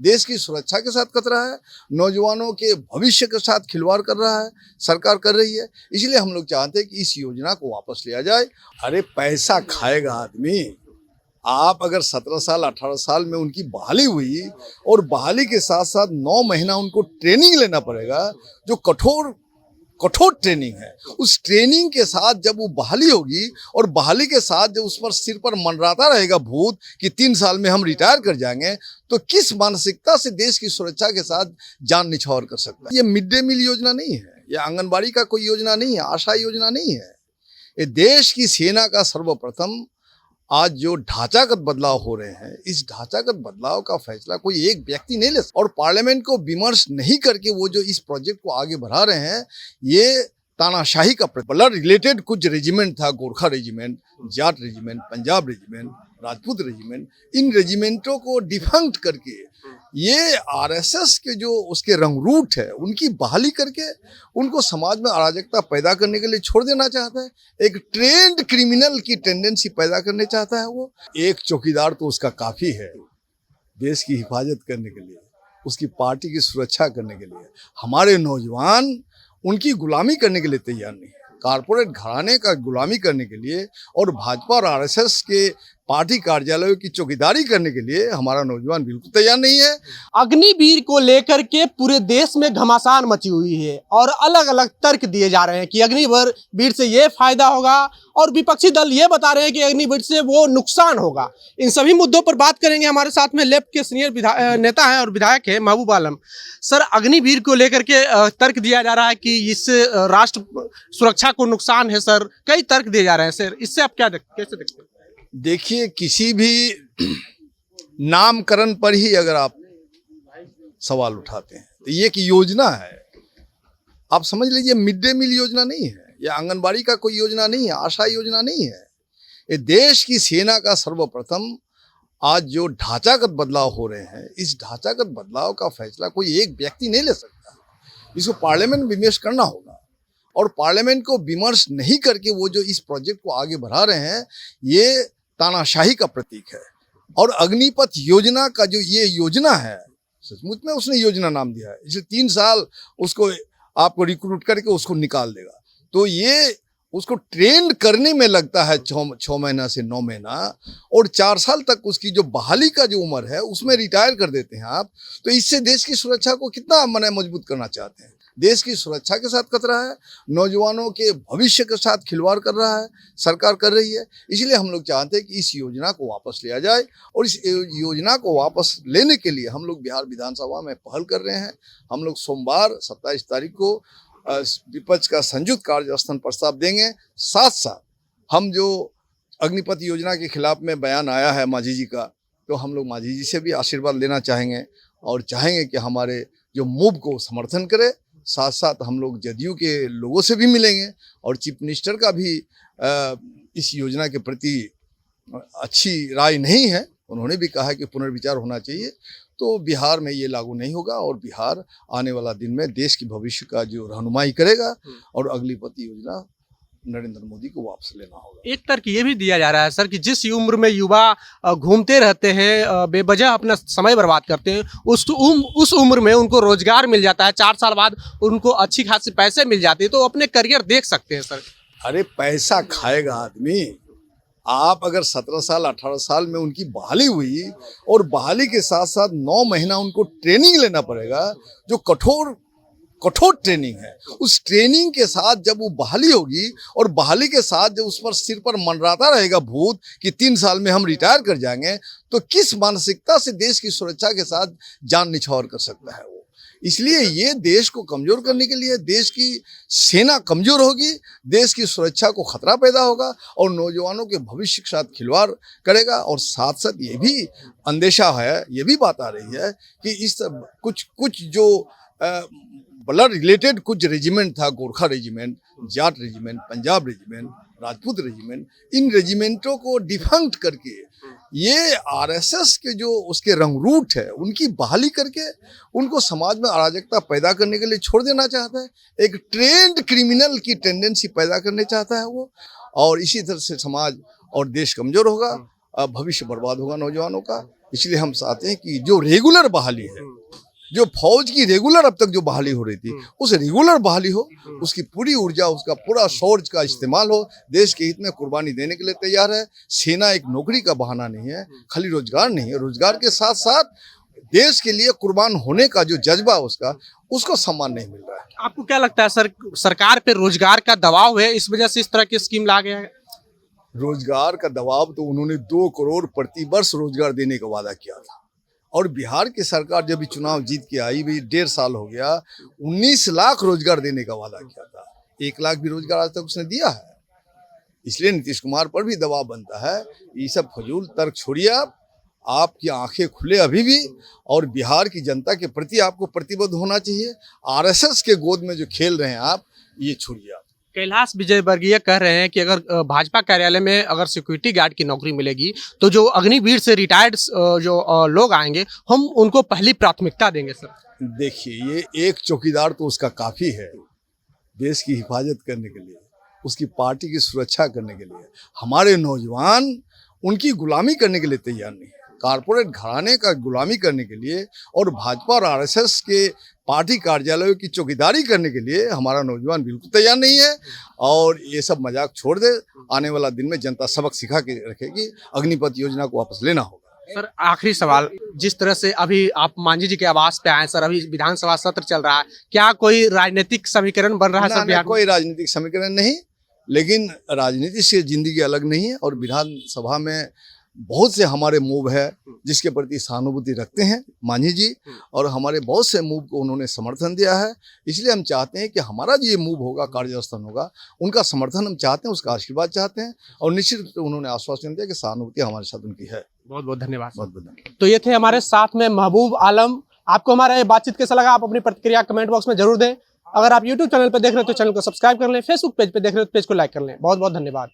देश की सुरक्षा के साथ खतरा है, नौजवानों के भविष्य के साथ खिलवाड़ कर रहा है, सरकार कर रही है। इसलिए हम लोग चाहते हैं कि इस योजना को वापस लिया जाए। अरे पैसा खाएगा आदमी। आप अगर 17 साल 18 साल में उनकी बहाली हुई और बहाली के साथ साथ 9 महीना उनको ट्रेनिंग लेना पड़ेगा, जो कठोर ट्रेनिंग है। उस ट्रेनिंग के साथ जब वो बहाली होगी और बहाली के साथ जब उस पर सिर पर मंडराता रहेगा भूत कि 3 साल में हम रिटायर कर जाएंगे, तो किस मानसिकता से देश की सुरक्षा के साथ जान निछावर कर सकता है। ये मिड डे मील योजना नहीं है, ये आंगनबाड़ी का कोई योजना नहीं है, आशा योजना नहीं है। ये देश की सेना का सर्वप्रथम आज जो ढांचागत बदलाव हो रहे हैं, इस ढांचागत बदलाव का फैसला कोई एक व्यक्ति नहीं ले सकता। और पार्लियामेंट को विमर्श नहीं करके वो जो इस प्रोजेक्ट को आगे बढ़ा रहे हैं, ये तानाशाही का ब्लड रिलेटेड कुछ रेजिमेंट था, Gorkha regiment, Jat regiment, Punjab regiment, Rajput regiment, इन रेजिमेंटों को डिफंक्ट करके ये आरएसएस के जो उसके रंगरूट है उनकी बहाली करके उनको समाज में अराजकता पैदा करने के लिए छोड़ देना चाहता है। एक ट्रेंड क्रिमिनल की टेंडेंसी पैदा करने चाहता है वो। एक चौकीदार तो उसका काफ़ी है देश की हिफाजत करने के लिए, उसकी पार्टी की सुरक्षा करने के लिए। हमारे नौजवान उनकी गुलामी करने के लिए तैयार नहीं है, कारपोरेट घराने का गुलामी करने के लिए और भाजपा और आरएसएस के पार्टी कार्यालयों की चौकीदारी करने के लिए हमारा नौजवान बिल्कुल तैयार नहीं है। अग्निवीर को लेकर के पूरे देश में घमासान मची हुई है और अलग अलग तर्क दिए जा रहे हैं कि अग्निवीर से ये फायदा होगा और विपक्षी दल ये बता रहे हैं कि अग्निवीर से वो नुकसान होगा। इन सभी मुद्दों पर बात करेंगे। हमारे साथ में लेफ्ट के सीनियर नेता हैं और विधायक हैं महबूब आलम। सर, अग्निवीर को लेकर के तर्क दिया जा रहा है कि इससे राष्ट्र सुरक्षा को नुकसान है। सर, कई तर्क दिए जा रहे हैं। सर, इससे आप कैसे देखते हैं? देखिए, किसी भी नामकरण पर ही अगर आप सवाल उठाते हैं तो ये एक योजना है। आप समझ लीजिए, मिड डे मील योजना नहीं है, ये आंगनबाड़ी का कोई योजना नहीं है, आशा योजना नहीं है। ये देश की सेना का सर्वप्रथम आज जो ढांचागत बदलाव हो रहे हैं, इस ढांचागत बदलाव का फैसला कोई एक व्यक्ति नहीं ले सकता। इसको पार्लियामेंट विमर्श करना होगा और पार्लियामेंट को विमर्श नहीं करके वो जो इस प्रोजेक्ट को आगे बढ़ा रहे हैं, ये तानाशाही का प्रतीक है। और अग्निपथ योजना का जो ये योजना है, सचमुच में उसने योजना नाम दिया है। इसलिए 3 साल उसको आपको रिक्रूट करके उसको निकाल देगा, तो ये उसको ट्रेंड करने में लगता है 6 महीना से 9 महीना, और 4 साल तक उसकी जो बहाली का जो उम्र है उसमें रिटायर कर देते हैं आप। तो इससे देश की सुरक्षा को कितना मजबूत करना चाहते हैं। देश की सुरक्षा के साथ खतरा है, नौजवानों के भविष्य के साथ खिलवाड़ कर रहा है, सरकार कर रही है। इसलिए हम लोग चाहते हैं कि इस योजना को वापस लिया जाए और इस योजना को वापस लेने के लिए हम लोग बिहार विधानसभा में पहल कर रहे हैं। हम लोग सोमवार 27 तारीख को विपक्ष का संयुक्त कार्यस्थान प्रस्ताव देंगे। साथ साथ हम जो अग्निपथ योजना के खिलाफ में बयान आया है मांझी जी का, तो हम लोग मांझी जी से भी आशीर्वाद लेना चाहेंगे और चाहेंगे कि हमारे जो मूव को समर्थन करे। साथ साथ हम लोग जदयू के लोगों से भी मिलेंगे और चीफ मिनिस्टर का भी इस योजना के प्रति अच्छी राय नहीं है। उन्होंने भी कहा कि पुनर्विचार होना चाहिए। तो बिहार में ये लागू नहीं होगा और बिहार आने वाला दिन में देश की भविष्य का जो रहनुमाई करेगा और अग्निपथ योजना नरेंद्र मोदी को वापस लेना होगा। एक तर्क ये भी दिया जा रहा है सर कि जिस उम्र में युवा घूमते रहते हैं, बेवजह अपना समय बर्बाद करते हैं, उस उम्र में उनको रोजगार मिल जाता है, 4 साल बाद उनको अच्छी खासी पैसे मिल जाते हैं, तो अपने करियर देख सकते हैं। सर, अरे पैसा खाएगा आदमी। आप अगर 17 साल 18 साल में उनकी बहाली हुई और बहाली के साथ साथ 9 महीना उनको ट्रेनिंग लेना पड़ेगा, जो कठोर ट्रेनिंग है। उस ट्रेनिंग के साथ जब वो बहाली होगी और बहाली के साथ जब उस पर सिर पर मंडराता रहेगा भूत कि 3 साल में हम रिटायर कर जाएंगे, तो किस मानसिकता से देश की सुरक्षा के साथ जान निछावर कर सकता है वो। इसलिए ये देश को कमजोर करने के लिए, देश की सेना कमजोर होगी, देश की सुरक्षा को खतरा पैदा होगा और नौजवानों के भविष्य के साथ खिलवाड़ करेगा। और साथ साथ ये भी अंदेशा है, ये भी बात आ रही है कि इस कुछ जो ब्लड रिलेटेड कुछ रेजिमेंट था, Gorkha regiment, Jat regiment, Punjab regiment, Rajput regiment, इन रेजिमेंटों को डिफंक्ट करके ये आरएसएस के जो उसके रंगरूट है उनकी बहाली करके उनको समाज में अराजकता पैदा करने के लिए छोड़ देना चाहता है। एक ट्रेंड क्रिमिनल की टेंडेंसी पैदा करने चाहता है वो, और इसी तरह से समाज और देश कमजोर होगा, भविष्य बर्बाद होगा नौजवानों का। इसलिए हम चाहते हैं कि जो रेगुलर बहाली है, जो फौज की रेगुलर अब तक जो बहाली हो रही थी, उस रेगुलर बहाली हो, उसकी पूरी ऊर्जा, उसका पूरा शौर्य का इस्तेमाल हो। देश के हित में कुर्बानी देने के लिए तैयार है। सेना एक नौकरी का बहाना नहीं है, खाली रोजगार नहीं है, रोजगार के साथ साथ देश के लिए कुर्बान होने का जो जज्बा उसको सम्मान नहीं मिल रहा है। आपको क्या लगता है सरकार पे रोजगार का दबाव है, इस वजह से इस तरह की स्कीम ला गया है? रोजगार का दबाव तो उन्होंने 2 करोड़ प्रति वर्ष रोजगार देने का वादा किया था, और बिहार की सरकार जब भी चुनाव जीत के आई, भी 1.5 साल हो गया, 19 लाख रोजगार देने का वादा किया था। 1 लाख भी रोजगार आज तक उसने दिया है। इसलिए नीतीश कुमार पर भी दबाव बनता है। ये सब फजूल तर्क छोड़िए, आपकी आंखें खुले अभी भी, और बिहार की जनता के प्रति आपको प्रतिबद्ध होना चाहिए। आरएसएस के गोद में जो खेल रहे हैं आप, ये छोड़िए। आप कैलाश विजयवर्गीय कह रहे हैं कि अगर भाजपा कार्यालय में अगर सिक्योरिटी गार्ड की नौकरी मिलेगी तो जो अग्निवीर से रिटायर्ड जो लोग आएंगे, हम उनको पहली प्राथमिकता देंगे। सर देखिए, ये एक चौकीदार तो उसका काफ़ी है देश की हिफाजत करने के लिए, उसकी पार्टी की सुरक्षा करने के लिए। हमारे नौजवान उनकी गुलामी करने के लिए तैयार नहीं है, कारपोरेट घराने का गुलामी करने के लिए और भाजपा और आरएसएस के पार्टी कार्यालयों की चौकीदारी करने के लिए हमारा नौजवान बिल्कुल तैयार नहीं है। और ये सब मजाक छोड़ दे, आने वाला दिन में जनता सबक सिखा के रखेगी। अग्निपथ योजना को वापस लेना होगा। सर आखिरी सवाल, जिस तरह से अभी आप मांझी जी के आवास पे आए सर, अभी विधानसभा सत्र चल रहा है, क्या कोई राजनीतिक समीकरण बन रहा है सर बिहार में? कोई राजनीतिक समीकरण नहीं, लेकिन राजनीति से जिंदगी अलग नहीं है, और विधानसभा में बहुत से हमारे मूव है जिसके प्रति सहानुभूति रखते हैं मांझी जी, और हमारे बहुत से मूव को उन्होंने समर्थन दिया है। इसलिए हम चाहते हैं कि हमारा जो ये मूव होगा, कार्यस्थान होगा, उनका समर्थन हम चाहते हैं, उसका आशीर्वाद चाहते हैं, और निश्चित रूप से उन्होंने आश्वासन दिया कि सहानुभूति हमारे साथ उनकी है। बहुत बहुत धन्यवाद। बहुत बहुत धन्यवाद। तो ये थे हमारे साथ में महबूब आलम। आपको हमारा ये बातचीत कैसा लगा, आप अपनी प्रतिक्रिया कमेंट बॉक्स में जरूर दें। अगर आप यूट्यूब चैनल पर देख रहे हो तो चैनल को सब्सक्राइब कर लें, फेसबुक पेज पे देख रहे हो तो पेज को लाइक कर लें। बहुत बहुत धन्यवाद।